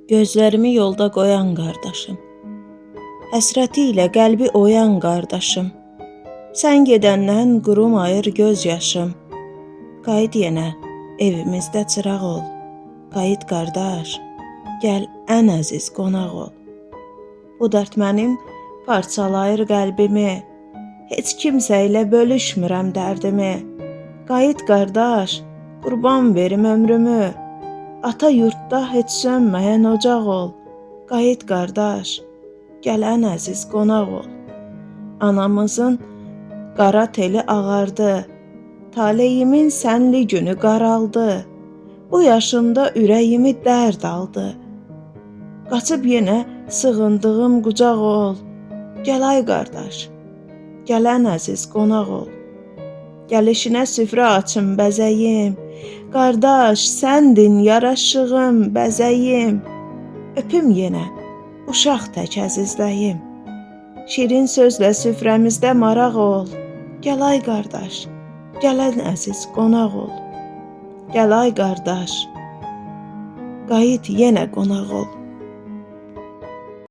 Gözlərimi yolda qoyan qardaşım, həsrəti ilə qəlbi oyan qardaşım, sən gedəndən qurumayır göz yaşım. Qayıt yenə, evimizdə çıraq ol. Qayıt qardaş, gəl ən əziz qonaq ol. Bu dərd mənim parçalayır qəlbimi, heç kimsə ilə bölüşmürəm dərdimi. Qayıt qardaş, qurban verim ömrümü, ata yurtda heç sönməyən ocaq ol. Qayıt qardaş, gəl ən əziz qonaq ol. Anamızın qara teli ağardı, taleyimin sənli günü qaraldı. Bu yaşında ürəyimi dərd aldı. Qaçıb yenə sığındığım qucaq ol. Gəl ay qardaş, gəl ən əziz qonaq ol. Gəlişinə süfrə açım bəzəyim. Qardaş, səndin yaraşığım, bəzəyim. Öpüm yenə, uşaq tək əzizləyim. Şirin sözlə süfrəmizdə maraq ol. Gəl ay qardaş, gəl ən əziz qonaq ol. Gəl ay qardaş, qayıt yenə qonaq ol.